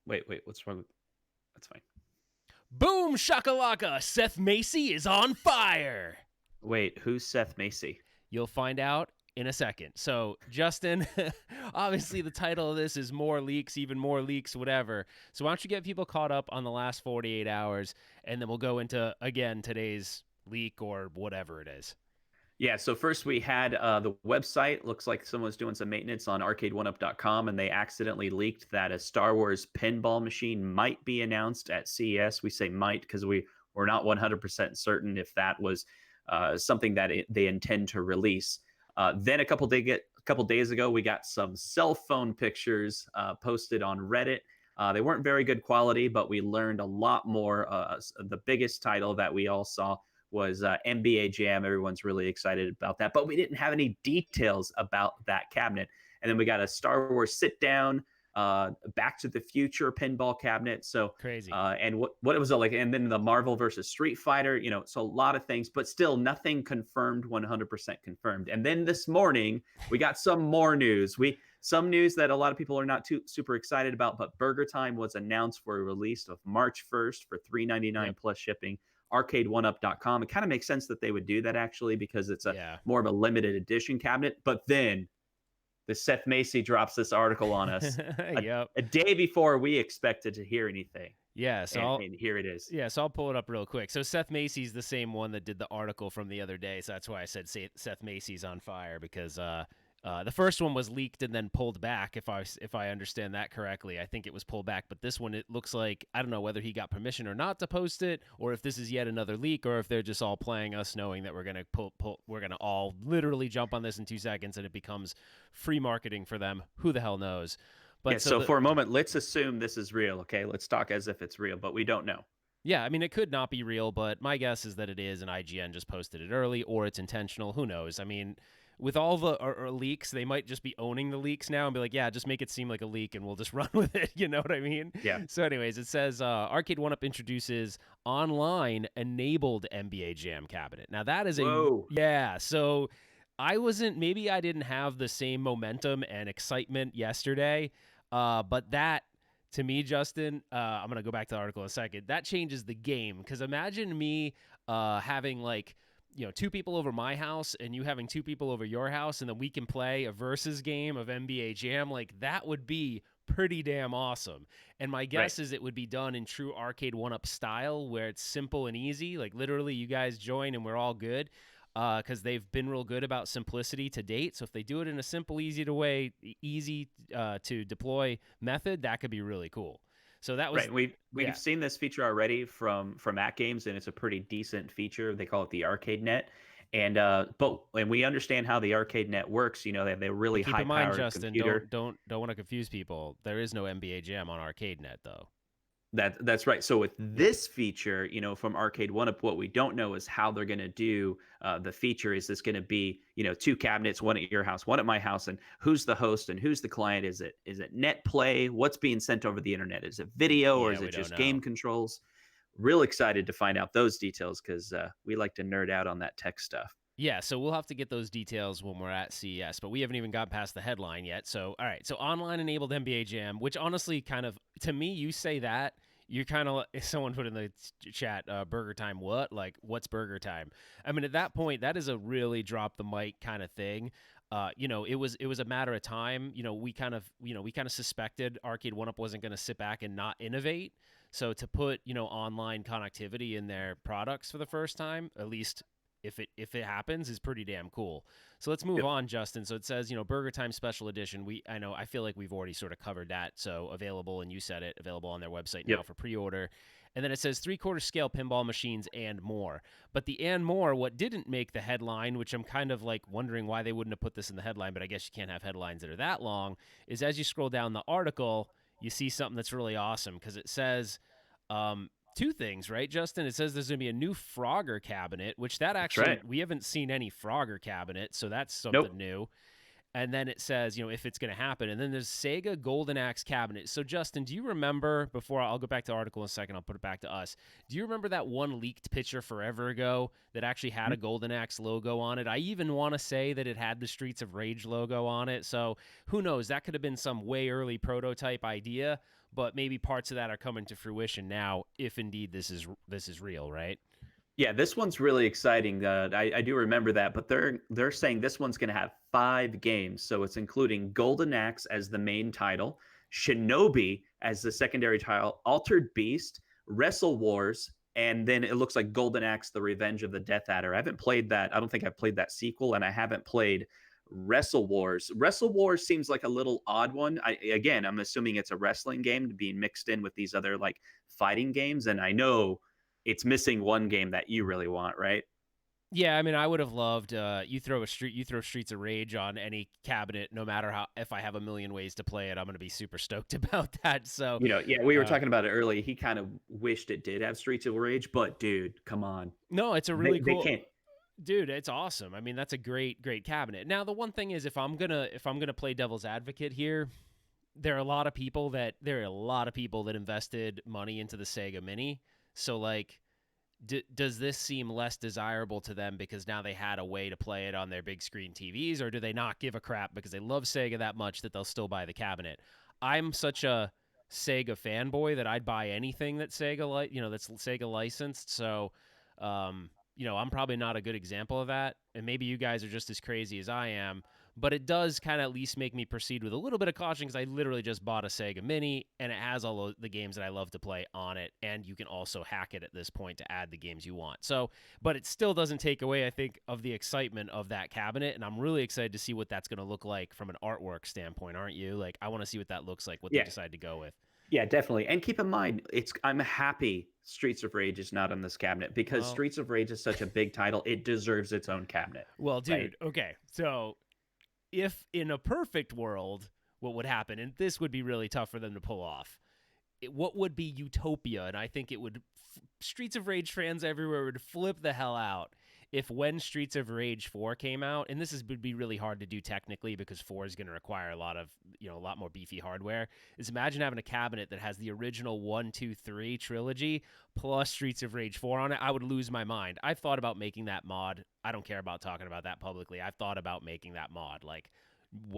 Wait. What's wrong with? That's fine. Boom shakalaka! Seth Macy is on fire! Wait, who's Seth Macy? You'll find out in a second. So, Justin, obviously the title of this is More Leaks, Even More Leaks, whatever. So why don't you get people caught up on the last 48 hours, and then we'll go into, again, today's leak or whatever it is. Yeah, so first we had the website. Looks like someone's doing some maintenance on Arcade1up.com, and they accidentally leaked that a Star Wars pinball machine might be announced at CES. We say might because we're not 100% certain if that was something that they intend to release. Then a couple days ago, we got some cell phone pictures posted on Reddit. They weren't very good quality, but we learned a lot more. The biggest title that we all saw was NBA Jam. Everyone's really excited about that, but we didn't have any details about that cabinet. And then we got a Star Wars sit down, Back to the Future pinball cabinet. So crazy. And what it was like, and then the Marvel versus Street Fighter. So a lot of things, but still nothing confirmed, 100% confirmed. And then this morning we got some more news. Some news that a lot of people are not too super excited about, but BurgerTime was announced for a release of March 1st for $3.99 plus shipping. Arcade1up.com. It kind of makes sense that they would do that actually because it's more of a limited edition cabinet. But then the Seth Macy drops this article on us a day before we expected to hear anything. Yeah, so and here it is. Yeah, so I'll pull it up real quick. So Seth Macy's the same one that did the article from the other day, so that's why I said Seth Macy's on fire because the first one was leaked and then pulled back. If I understand that correctly, I think it was pulled back. But this one, it looks like I don't know whether he got permission or not to post it, or if this is yet another leak, or if they're just all playing us, knowing that we're gonna we're gonna all literally jump on this in 2 seconds and it becomes free marketing for them. Who the hell knows? But yeah, so for a moment, let's assume this is real. Okay, let's talk as if it's real, but we don't know. Yeah, I mean, it could not be real, but my guess is that it is, and IGN just posted it early, or it's intentional. Who knows? I mean, with all the leaks, they might just be owning the leaks now and be like, yeah, just make it seem like a leak and we'll just run with it. You know what I mean? Yeah. So anyways, it says Arcade1up introduces online-enabled NBA Jam cabinet. Now, that is yeah, so maybe I didn't have the same momentum and excitement yesterday, but that, to me, Justin, I'm going to go back to the article in a second. That changes the game because imagine me having two people over my house and you having two people over your house, and then we can play a versus game of NBA Jam. Like, that would be pretty damn awesome. And my guess is it would be done in true Arcade1up style where it's simple and easy. Like, literally, you guys join and we're all good. Because they've been real good about simplicity to date. So if they do it in a simple, easy to deploy method, that could be really cool. So that was We've seen this feature already from At Games, and it's a pretty decent feature. They call it the Arcade Net. And we understand how the Arcade Net works. They have a really high powered computer. Don't want to confuse people. There is no NBA Jam on Arcade Net though. That's right. So with this feature, from Arcade1up, what we don't know is how they're going to do the feature. Is this going to be, two cabinets, one at your house, one at my house, and who's the host and who's the client? Is it net play? What's being sent over the internet? Is it video or is it just game controls? Real excited to find out those details because we like to nerd out on that tech stuff. Yeah, so we'll have to get those details when we're at CES, but we haven't even got past the headline yet. So, all right, so online-enabled NBA Jam, which honestly kind of, to me, you say that, you're kind of, someone put in the chat, Burger Time what? Like, what's Burger Time? I mean, at that point, that is a really drop the mic kind of thing. It was a matter of time. We kind of suspected Arcade1up wasn't going to sit back and not innovate. So to put, online connectivity in their products for the first time, at least if it happens, is pretty damn cool. So let's move on, Justin. So it says, Burger Time Special Edition. I feel like we've already sort of covered that. So available, and you said it, available on their website now for pre-order. And then it says 3/4 scale pinball machines and more. But the and more, what didn't make the headline, which I'm kind of like wondering why they wouldn't have put this in the headline, but I guess you can't have headlines that are that long, is as you scroll down the article, you see something that's really awesome because it says, two things, right, Justin? It says there's going to be a new Frogger cabinet, which we haven't seen any Frogger cabinet, so that's something new. And then it says, if it's going to happen. And then there's Sega Golden Axe cabinet. So, Justin, do you remember, before I'll go back to the article in a second, I'll put it back to us. Do you remember that one leaked picture forever ago that actually had a Golden Axe logo on it? I even want to say that it had the Streets of Rage logo on it. So, who knows? That could have been some way early prototype idea, but maybe parts of that are coming to fruition now, if indeed this is real, right? Yeah, this one's really exciting. I do remember that, but they're saying this one's going to have 5 games, so it's including Golden Axe as the main title, Shinobi as the secondary title, Altered Beast, Wrestle Wars, and then it looks like Golden Axe: The Revenge of the Death Adder. I haven't played that. I don't think I've played that sequel, and I haven't played Wrestle Wars. Wrestle Wars seems like a little odd one. I'm assuming it's a wrestling game being mixed in with these other like fighting games, and I know it's missing one game that you really want, right? Yeah, I mean, I would have loved you throw Streets of Rage on any cabinet, no matter how. If I have a million ways to play it, I'm going to be super stoked about that. So, Yeah, we were talking about it early. He kind of wished it did have Streets of Rage, but dude, come on. No, it's a really cool. They can't. Dude, it's awesome. I mean, that's a great cabinet. Now, the one thing is, if I'm gonna play devil's advocate here, there are a lot of people that invested money into the Sega Mini. So, like, does this seem less desirable to them because now they had a way to play it on their big screen TVs, or do they not give a crap because they love Sega that much that they'll still buy the cabinet? I'm such a Sega fanboy that I'd buy anything that that's Sega licensed. So, I'm probably not a good example of that, and maybe you guys are just as crazy as I am, but it does kind of at least make me proceed with a little bit of caution because I literally just bought a Sega Mini, and it has all the games that I love to play on it, and you can also hack it at this point to add the games you want. So, but it still doesn't take away, I think, of the excitement of that cabinet, and I'm really excited to see what that's going to look like from an artwork standpoint, aren't you? Like, I want to see what that looks like, what they decide to go with. Yeah, definitely. And keep in mind, I'm happy Streets of Rage is not on this cabinet because Streets of Rage is such a big title. It deserves its own cabinet. Well, dude, right? Okay. So if in a perfect world, what would happen, and this would be really tough for them to pull off, what would be utopia, and I think it would, Streets of Rage fans everywhere would flip the hell out if when Streets of Rage 4 came out, and would be really hard to do technically because 4 is going to require a lot more beefy hardware, is imagine having a cabinet that has the original 1, 2, 3 trilogy plus Streets of Rage 4 on it. I would lose my mind. I've thought about making that mod. I don't care about talking about that publicly. I've thought about making that mod. Like,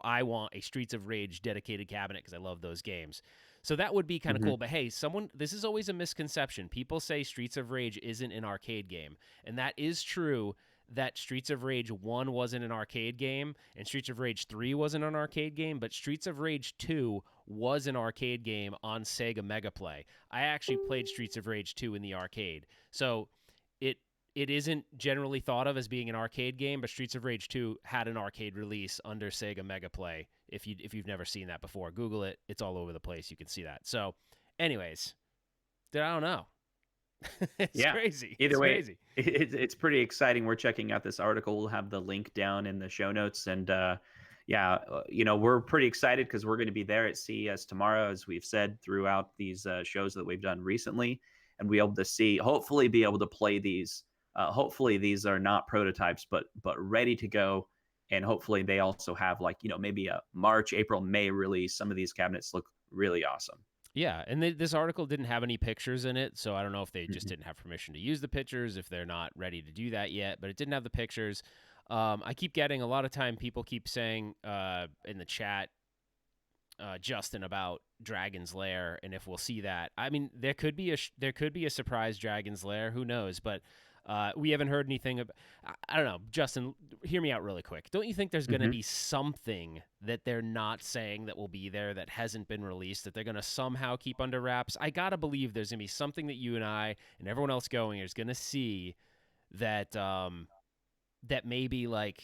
I want a Streets of Rage dedicated cabinet because I love those games. So that would be kind of cool. But hey, this is always a misconception. People say Streets of Rage isn't an arcade game. And that is true that Streets of Rage 1 wasn't an arcade game and Streets of Rage 3 wasn't an arcade game, but Streets of Rage 2 was an arcade game on Sega Mega Play. I actually played Streets of Rage 2 in the arcade. So it isn't generally thought of as being an arcade game, but Streets of Rage 2 had an arcade release under Sega Mega Play. If you've never seen that before, Google it. It's all over the place. You can see that. So, anyways, I don't know. It's crazy. Either way, it's pretty exciting. We're checking out this article. We'll have the link down in the show notes. And we're pretty excited because we're going to be there at CES tomorrow, as we've said throughout these shows that we've done recently. And be able to hopefully be able to play these. Hopefully these are not prototypes, but ready to go. And hopefully they also have maybe a March, April, May release. Some of these cabinets look really awesome. Yeah, and this article didn't have any pictures in it, so I don't know if they just didn't have permission to use the pictures, if they're not ready to do that yet, but it didn't have the pictures. I keep getting a lot of time people keep saying in the chat, Justin, about Dragon's Lair and if we'll see that. I mean, there could be a surprise Dragon's Lair, who knows, but we haven't heard anything about. I don't know, Justin, hear me out really quick. Don't you think there's going to be something that they're not saying that will be there that hasn't been released that they're going to somehow keep under wraps? I got to believe there's going to be something that you and I and everyone else going is going to see that that maybe like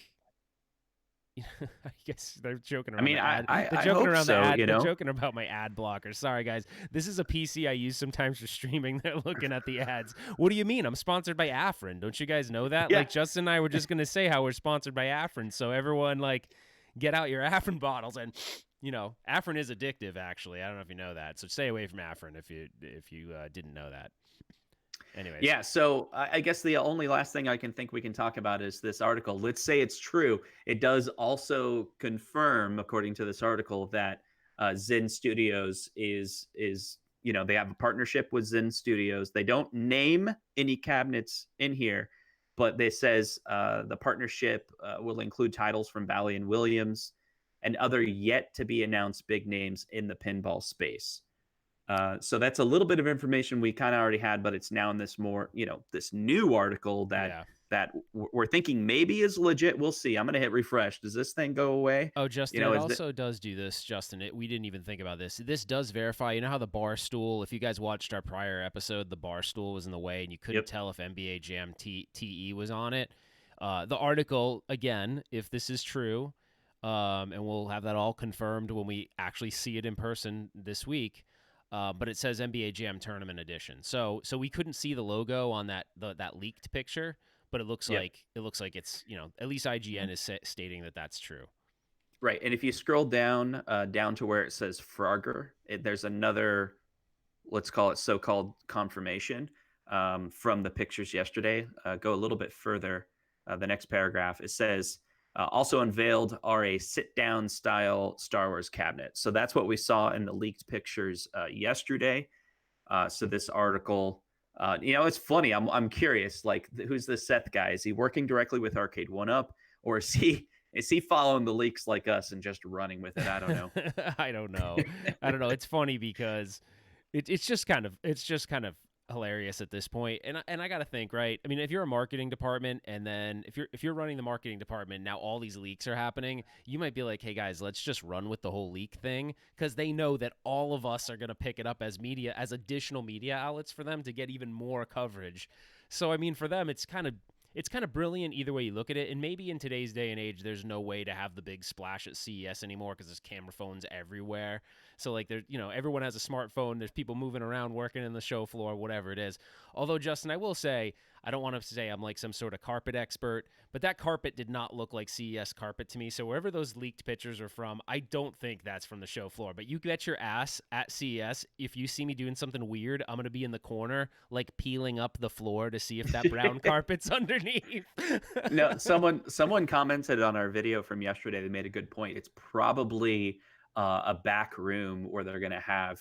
I guess they're joking around. They're joking around the ad. They're joking about my ad blocker. Sorry, guys. This is a PC I use sometimes for streaming. They're looking at the ads. What do you mean? I'm sponsored by Afrin. Don't you guys know that? Yeah. Like, Justin and I were just going to say how we're sponsored by Afrin. So everyone, get out your Afrin bottles. And, Afrin is addictive, actually. I don't know if you know that. So stay away from Afrin if you didn't know that. Anyways, Yeah, so I guess the only last thing I can think we can talk about is this article. Let's say it's true. It does also confirm, according to this article, that Zen Studios is they have a partnership with Zen Studios. They don't name any cabinets in here, but they says the partnership will include titles from Bally and Williams and other yet to be announced big names in the pinball space. So that's a little bit of information we kind of already had, but it's now in this more, this new article that yeah. we're thinking maybe is legit. We'll see. I'm gonna hit refresh. Does this thing go away? Oh, You Justin, know, it is that also does do this, Justin. We didn't even think about this. This does verify. You know how the bar stool, if you guys watched our prior episode, the bar stool was in the way and you couldn't Yep. tell if NBA Jam TE was on it. The article, again, if this is true, and we'll have that all confirmed when we actually see it in person this week. But it says NBA Jam Tournament Edition. So we couldn't see the logo on that leaked picture, but it looks Yep. like it's at least IGN is stating that that's true. Right. And if you scroll down to where it says Frogger, there's another, let's call it so-called confirmation from the pictures yesterday. Go a little bit further. The next paragraph, it says, also unveiled are a sit-down style Star Wars cabinet. So that's what we saw in the leaked pictures yesterday. So this article, it's funny. I'm curious. Like, who's this Seth guy? Is he working directly with Arcade1up, or is he following the leaks like us and just running with it? I don't know. I don't know. I don't know. It's funny because it's just kind of hilarious at this point. And I got to think, right? I mean, if you're a marketing department and then if you're running the marketing department, now all these leaks are happening, you might be like, "Hey guys, let's just run with the whole leak thing," cuz they know that all of us are going to pick it up as media, as additional media outlets for them to get even more coverage. So I mean, for them it's kind of brilliant either way you look at it. And maybe in today's day and age, there's no way to have the big splash at CES anymore because there's camera phones everywhere. So like everyone has a smartphone. There's people moving around, working in the show floor, whatever it is. Although, Justin, I will say, I don't want to say I'm like some sort of carpet expert, but that carpet did not look like CES carpet to me. So wherever those leaked pictures are from, I don't think that's from the show floor. But you bet your ass at CES, if you see me doing something weird, I'm going to be in the corner, like peeling up the floor to see if that brown carpet's underneath. No, someone commented on our video from yesterday. They made a good point. It's probably a back room where they're going to have,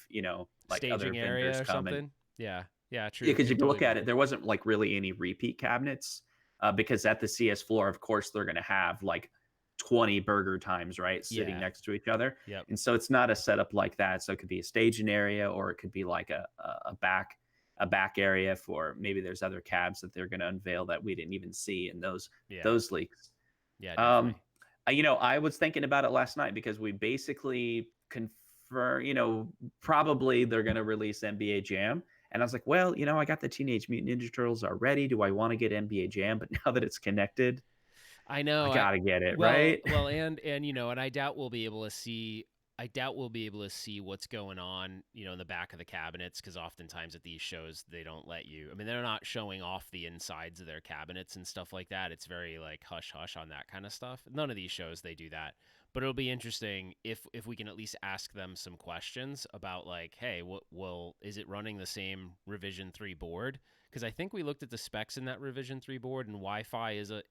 like other Staging vendors area or come and something. Yeah, yeah, true. because Could if you totally look at be. it, there wasn't like really any repeat cabinets because at the CS floor, of course, they're going to have like 20 burger times, right, sitting Yeah. next to each other. Yep. And so it's not a setup like that. So it could be a staging area, or it could be like a back area for maybe there's other cabs that they're going to unveil that we didn't even see in those Yeah. those leaks. Yeah, Um, definitely. I was thinking about it last night because we basically confirm, probably they're going to release NBA Jam. And I was like, well, I got the Teenage Mutant Ninja Turtles already. Do I want to get NBA Jam? But now that it's connected, I know. I gotta get it, Well, right? and and I doubt we'll be able to see. I doubt we'll be able to see what's going on, in the back of the cabinets, because oftentimes at these shows they don't let you. I mean, they're not showing off the insides of their cabinets and stuff like that. It's very like hush hush on that kind of stuff. None of these shows they do that, but it'll be interesting if we can at least ask them some questions about like, hey, is it running the same Revision 3 board? Because I think we looked at the specs in that Revision 3 board, and Wi-Fi is a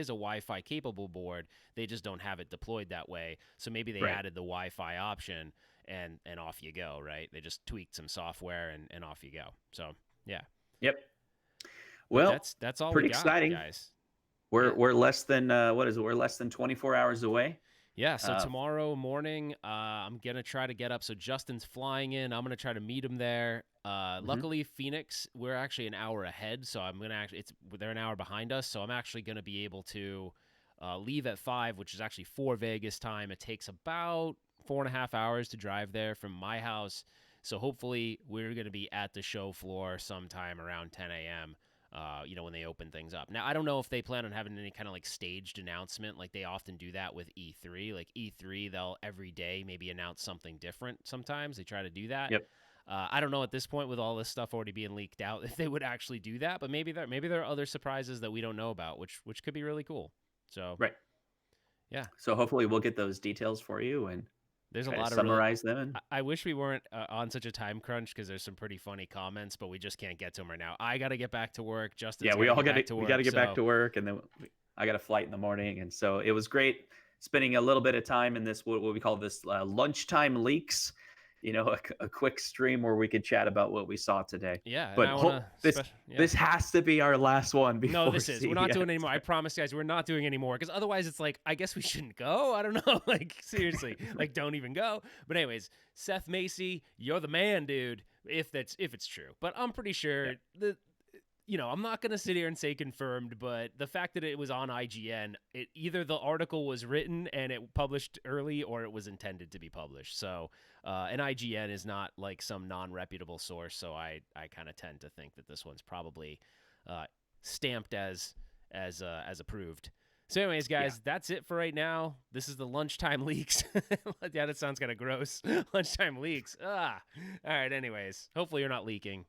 Wi-Fi capable board. They just don't have it deployed that way. So maybe they Right. added the Wi-Fi option, and off you go, right? They just tweaked some software, and off you go. So yeah, Yep. but Well, that's all we pretty got, exciting. guys. We're Yeah. we're less than what is it? We're less than 24 hours away. Yeah, so Uh, tomorrow morning, I'm gonna try to get up. So Justin's flying in. I'm gonna try to meet him there. mhm. Luckily, Phoenix, we're actually an hour ahead, so I'm gonna they're an hour behind us, so I'm actually gonna be able to leave at 5, which is actually 4 Vegas time. It takes about 4.5 hours to drive there from my house. So hopefully, we're gonna be at the show floor sometime around 10 a.m. When they open things up. Now, I don't know if they plan on having any kind of like staged announcement like they often do that with E3. Like E3, they'll every day maybe announce something different sometimes. They try to do that. Yep. I don't know at this point with all this stuff already being leaked out if they would actually do that, but maybe there are other surprises that we don't know about, which could be really cool. So, Right. yeah. So hopefully we'll get those details for you, and There's a Try to lot of really. summarize them. And I wish we weren't on such a time crunch because there's some pretty funny comments, but we just can't get to them right now. I got to get back to work. Justin's yeah, we all got back to to work. we got to get back so to work, and then I got a flight in the morning, and so it was great spending a little bit of time in this what we call this lunchtime leaks. A quick stream where we could chat about what we saw today. Yeah, and But I want to. this has to be our last one before. No, this is. We're not doing CES. anymore. I promise, guys, we're not doing anymore because otherwise, it's like I guess we shouldn't go. I don't know. Like seriously, like don't even go. But anyways, Seth Macy, you're the man, dude. If it's true, but I'm pretty sure I'm not going to sit here and say confirmed, but the fact that it was on IGN, either the article was written and it published early or it was intended to be published. So, and IGN is not like some non-reputable source. So I kind of tend to think that this one's probably stamped as approved. So anyways, guys, that's it for right now. This is the lunchtime leaks. Yeah, that sounds kind of gross. Lunchtime leaks. All right. Anyways, hopefully you're not leaking.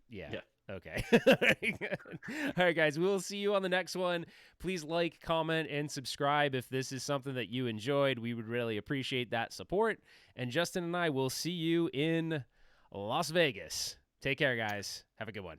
Yeah. Okay. All right, guys. We will see you on the next one. Please like, comment, and subscribe if this is something that you enjoyed. We would really appreciate that support. And Justin and I will see you in Las Vegas. Take care, guys. Have a good one.